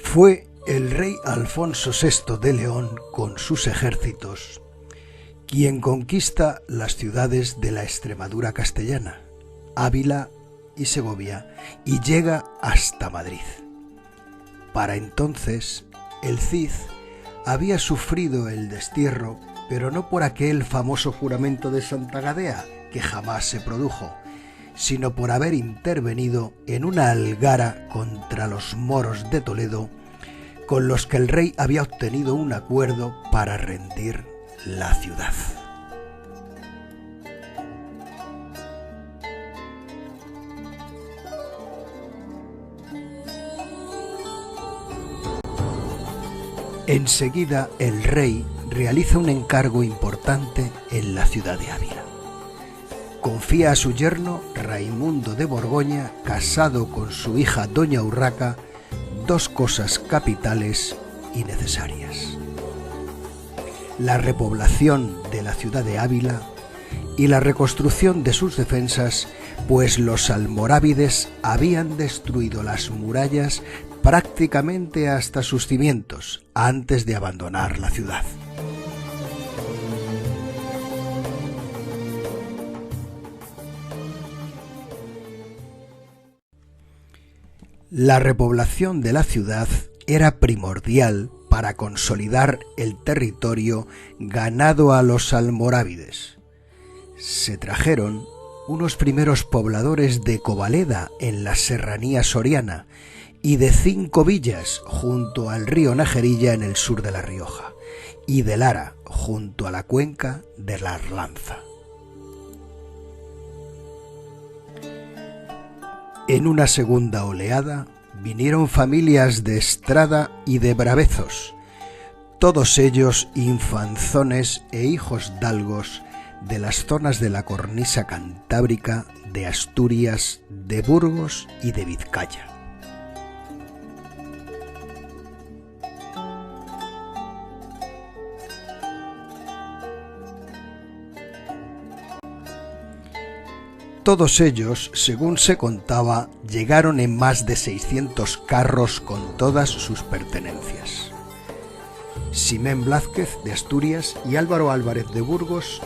Fue el rey Alfonso VI de León con sus ejércitos quien conquista las ciudades de la Extremadura castellana, Ávila y Segovia, y llega hasta Madrid. Para entonces, el Cid había sufrido el destierro, pero no por aquel famoso juramento de Santa Gadea, que jamás se produjo, sino por haber intervenido en una algara contra los moros de Toledo, con los que el rey había obtenido un acuerdo para rendir la ciudad. Enseguida el rey realiza un encargo importante en la ciudad de Ávila. Confía a su yerno Raimundo de Borgoña, casado con su hija Doña Urraca, dos cosas capitales y necesarias: la repoblación de la ciudad de Ávila y la reconstrucción de sus defensas, pues los almorávides habían destruido las murallas prácticamente hasta sus cimientos antes de abandonar la ciudad. La repoblación de la ciudad era primordial para consolidar el territorio ganado a los almorávides. Se trajeron unos primeros pobladores de Covaleda en la serranía soriana y de 5 villas junto al río Najerilla en el sur de La Rioja, y de Lara junto a la cuenca de la Arlanza. En una segunda oleada vinieron familias de Estrada y de Bravezos, todos ellos infanzones e hijos dalgos de las zonas de la cornisa cantábrica, de Asturias, de Burgos y de Vizcaya. Todos ellos, según se contaba, llegaron en más de 600 carros con todas sus pertenencias. Simén Blázquez de Asturias y Álvaro Álvarez de Burgos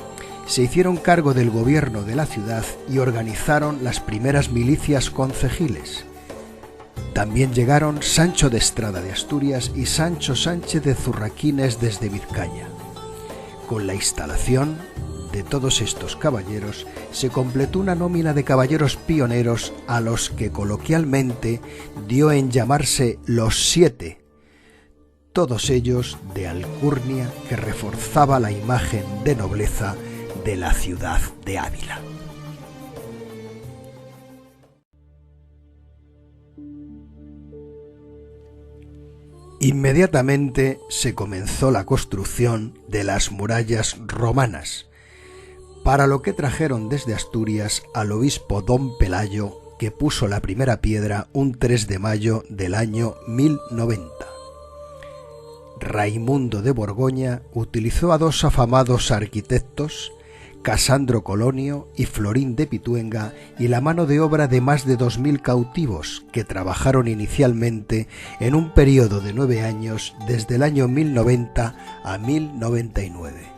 se hicieron cargo del gobierno de la ciudad y organizaron las primeras milicias concejiles. También llegaron Sancho de Estrada de Asturias y Sancho Sánchez de Zurraquines desde Vizcaya. Con la instalación de todos estos caballeros se completó una nómina de caballeros pioneros a los que coloquialmente dio en llamarse los 7, todos ellos de alcurnia que reforzaba la imagen de nobleza de la ciudad de Ávila. Inmediatamente se comenzó la construcción de las murallas romanas, para lo que trajeron desde Asturias al obispo don Pelayo, que puso la primera piedra un 3 de mayo del año 1090. Raimundo de Borgoña utilizó a dos afamados arquitectos, Casandro Colonio y Florín de Pituenga, y la mano de obra de más de 2000 cautivos que trabajaron inicialmente en un periodo de 9 años, desde el año 1090 a 1099.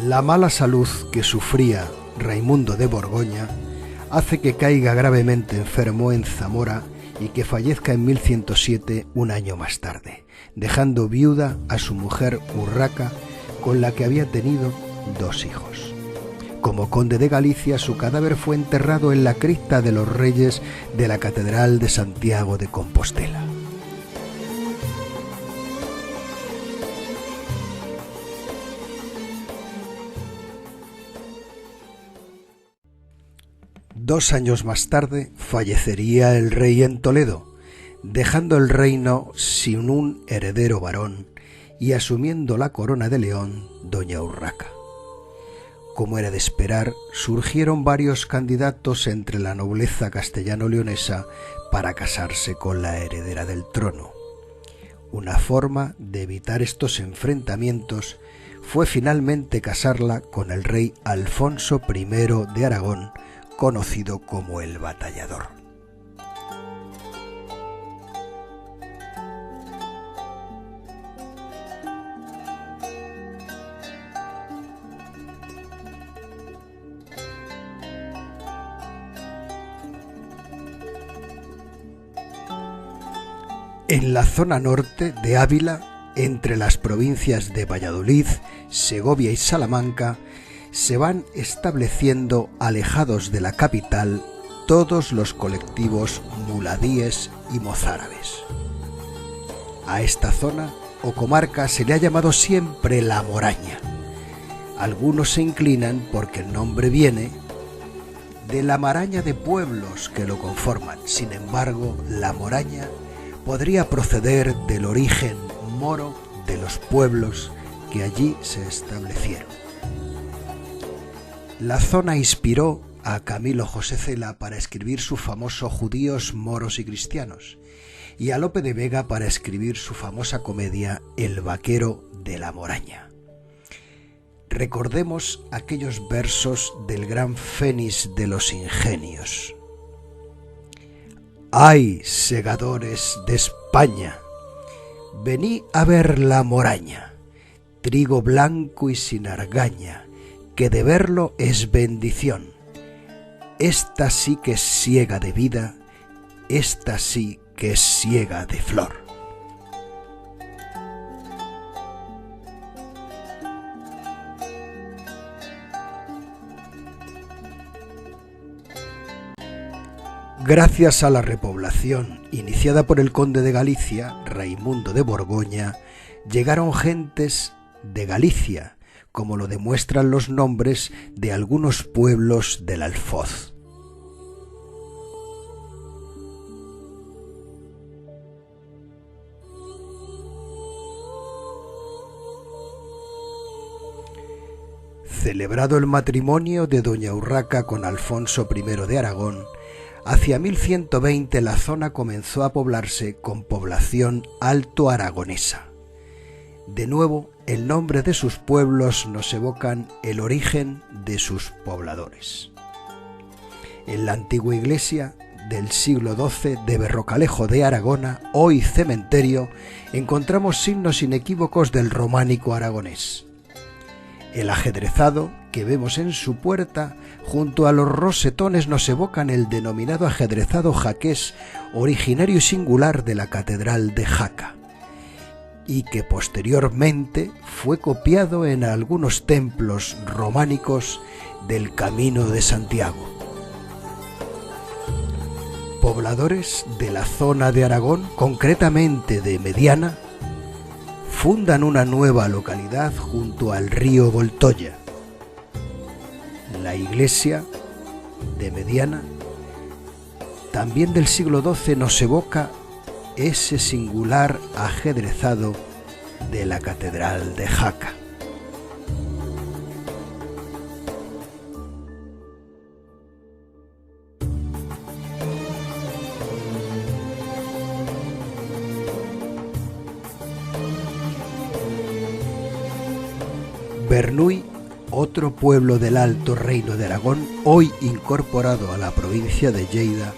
La mala salud que sufría Raimundo de Borgoña hace que caiga gravemente enfermo en Zamora y que fallezca en 1107, un año más tarde, dejando viuda a su mujer Urraca, con la que había tenido 2 hijos. Como conde de Galicia, su cadáver fue enterrado en la cripta de los Reyes de la Catedral de Santiago de Compostela. Dos años más tarde fallecería el rey en Toledo, dejando el reino sin un heredero varón y asumiendo la corona de León doña Urraca. Como era de esperar, surgieron varios candidatos entre la nobleza castellano-leonesa para casarse con la heredera del trono. Una forma de evitar estos enfrentamientos fue finalmente casarla con el rey Alfonso I de Aragón, conocido como el Batallador. En la zona norte de Ávila, entre las provincias de Valladolid, Segovia y Salamanca, se van estableciendo, alejados de la capital, todos los colectivos muladíes y mozárabes. A esta zona o comarca se le ha llamado siempre La Moraña. Algunos se inclinan porque el nombre viene de la maraña de pueblos que lo conforman. Sin embargo, La Moraña podría proceder del origen moro de los pueblos que allí se establecieron. La zona inspiró a Camilo José Cela para escribir su famoso Judíos, moros y cristianos, y a Lope de Vega para escribir su famosa comedia El vaquero de la Moraña. Recordemos aquellos versos del gran Fénix de los ingenios. ¡Ay, segadores de España! Vení a ver la Moraña, trigo blanco y sin argaña, que de verlo es bendición. Esta sí que es siega de vida, esta sí que es siega de flor. Gracias a la repoblación iniciada por el conde de Galicia, Raimundo de Borgoña, llegaron gentes de Galicia, como lo demuestran los nombres de algunos pueblos del Alfoz. Celebrado el matrimonio de doña Urraca con Alfonso I de Aragón, hacia 1120 la zona comenzó a poblarse con población alto-aragonesa. De nuevo, el nombre de sus pueblos nos evocan el origen de sus pobladores. En la antigua iglesia del siglo XII de Berrocalejo de Aragona, hoy cementerio, encontramos signos inequívocos del románico aragonés. El ajedrezado que vemos en su puerta, junto a los rosetones, nos evocan el denominado ajedrezado jaqués, originario y singular de la Catedral de Jaca, y que posteriormente fue copiado en algunos templos románicos del Camino de Santiago. Pobladores de la zona de Aragón, concretamente de Mediana, fundan una nueva localidad junto al río Voltoya. La iglesia de Mediana, también del siglo XII, nos evoca ese singular ajedrezado de la Catedral de Jaca. Bernuy, otro pueblo del Alto Reino de Aragón, hoy incorporado a la provincia de Lleida,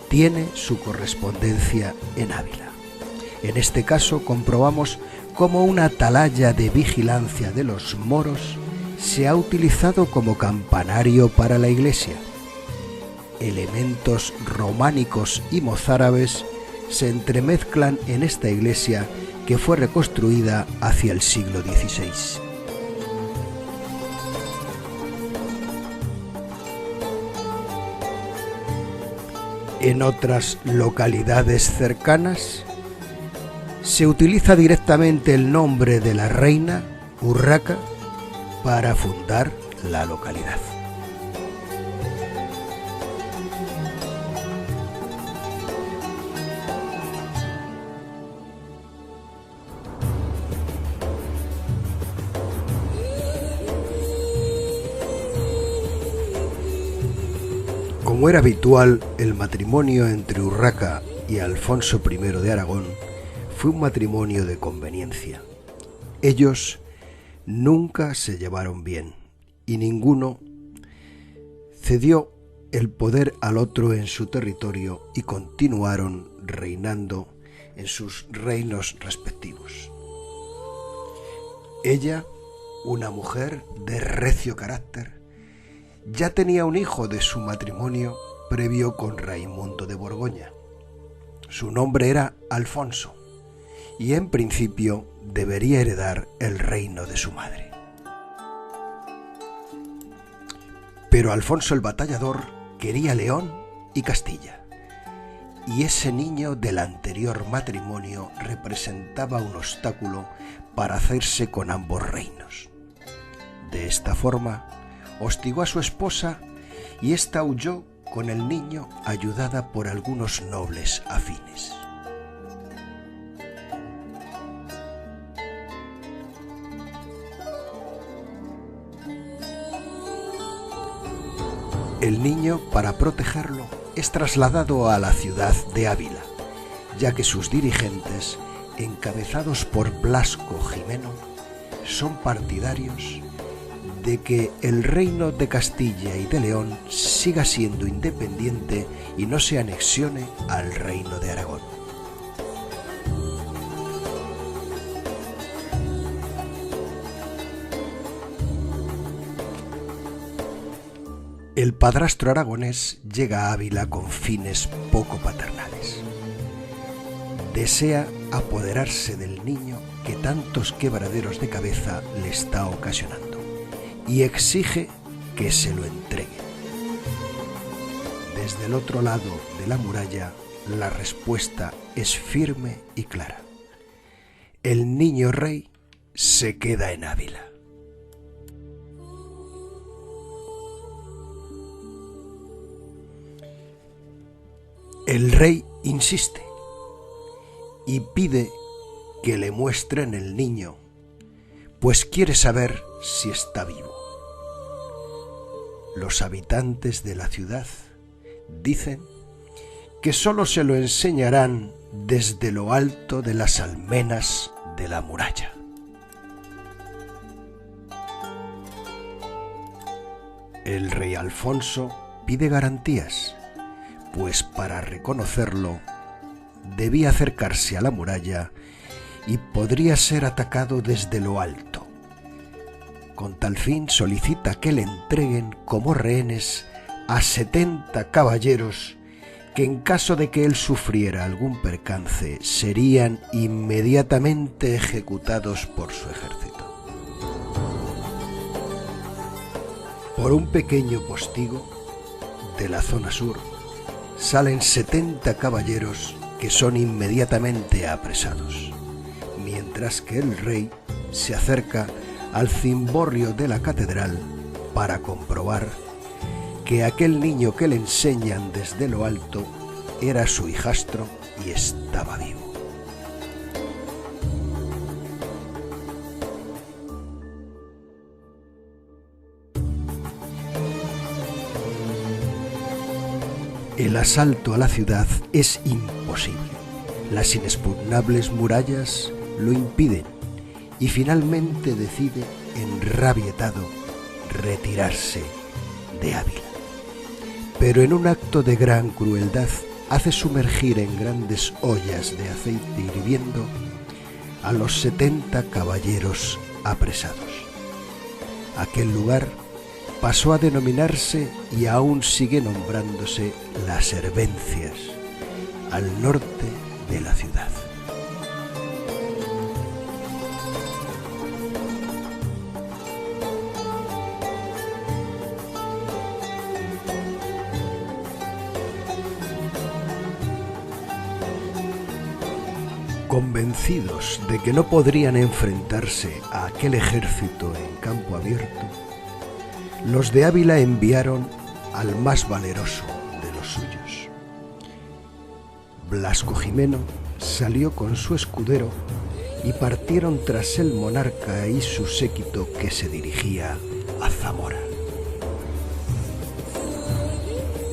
tiene su correspondencia en Ávila. En este caso comprobamos cómo una atalaya de vigilancia de los moros se ha utilizado como campanario para la iglesia. elementos románicos y mozárabes se entremezclan en esta iglesia que fue reconstruida hacia el siglo XVI. En otras localidades cercanas se utiliza directamente el nombre de la reina, Urraca, para fundar la localidad. Como era habitual, el matrimonio entre Urraca y Alfonso I de Aragón fue un matrimonio de conveniencia. Ellos nunca se llevaron bien y ninguno cedió el poder al otro en su territorio y continuaron reinando en sus reinos respectivos. Ella, una mujer de recio carácter, ya tenía un hijo de su matrimonio previo con Raimundo de Borgoña. Su nombre era Alfonso y en principio debería heredar el reino de su madre. Pero Alfonso el Batallador quería León y Castilla, y ese niño del anterior matrimonio representaba un obstáculo para hacerse con ambos reinos. De esta forma, hostigó a su esposa y ésta huyó con el niño ayudada por algunos nobles afines. El niño, para protegerlo, es trasladado a la ciudad de Ávila, ya que sus dirigentes, encabezados por Blasco Jimeno, son partidarios de que el reino de Castilla y de León siga siendo independiente y no se anexione al reino de Aragón. El padrastro aragonés llega a Ávila con fines poco paternales. Desea apoderarse del niño que tantos quebraderos de cabeza le está ocasionando y exige que se lo entreguen. Desde el otro lado de la muralla, la respuesta es firme y clara. El niño rey se queda en Ávila. El rey insiste y pide que le muestren el niño, pues quiere saber si está vivo. Los habitantes de la ciudad dicen que solo se lo enseñarán desde lo alto de las almenas de la muralla. El rey Alfonso pide garantías, pues para reconocerlo debía acercarse a la muralla y podría ser atacado desde lo alto. Con tal fin solicita que le entreguen como rehenes a 70 caballeros que en caso de que él sufriera algún percance serían inmediatamente ejecutados por su ejército. Por un pequeño postigo de la zona sur salen 70 caballeros que son inmediatamente apresados, mientras que el rey se acerca al cimborrio de la catedral para comprobar que aquel niño que le enseñan desde lo alto era su hijastro y estaba vivo. El asalto a la ciudad es imposible. Las inexpugnables murallas lo impiden y finalmente decide, enrabietado, retirarse de Ávila. Pero en un acto de gran crueldad hace sumergir en grandes ollas de aceite hirviendo a los 70 caballeros apresados. Aquel lugar pasó a denominarse y aún sigue nombrándose Las Hervencias, al norte de la ciudad. Convencidos de que no podrían enfrentarse a aquel ejército en campo abierto, los de Ávila enviaron al más valeroso de los suyos. Blasco Jimeno salió con su escudero y partieron tras el monarca y su séquito que se dirigía a Zamora.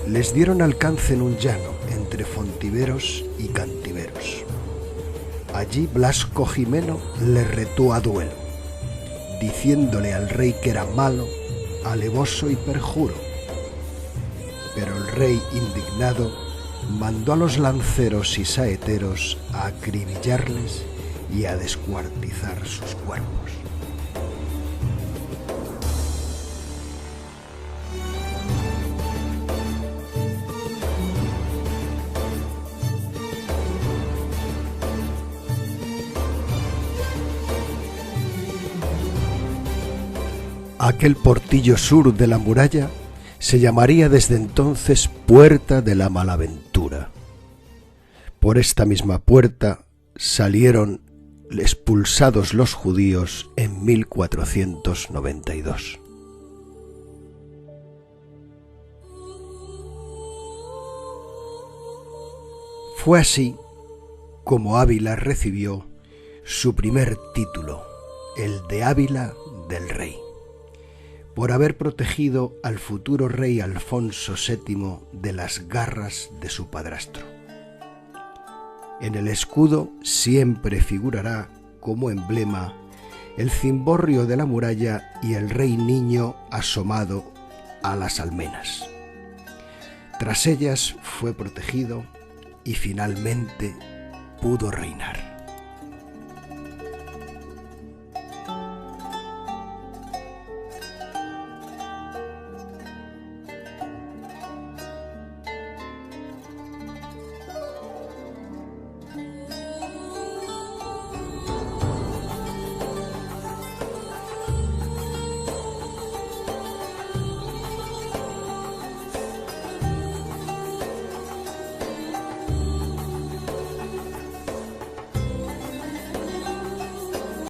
Les dieron alcance en un llano entre fontiveros y cantiveros. Allí Blasco Jimeno le retó a duelo, diciéndole al rey que era malo, alevoso y perjuro. Pero el rey, indignado, mandó a los lanceros y saeteros a acribillarles y a descuartizar sus cuerpos. Aquel portillo sur de la muralla se llamaría desde entonces Puerta de la Malaventura. Por esta misma puerta salieron expulsados los judíos en 1492. Fue así como Ávila recibió su primer título, el de Ávila del Rey, por haber protegido al futuro rey Alfonso VII de las garras de su padrastro. En el escudo siempre figurará como emblema el cimborrio de la muralla y el rey niño asomado a las almenas. Tras ellas fue protegido y finalmente pudo reinar.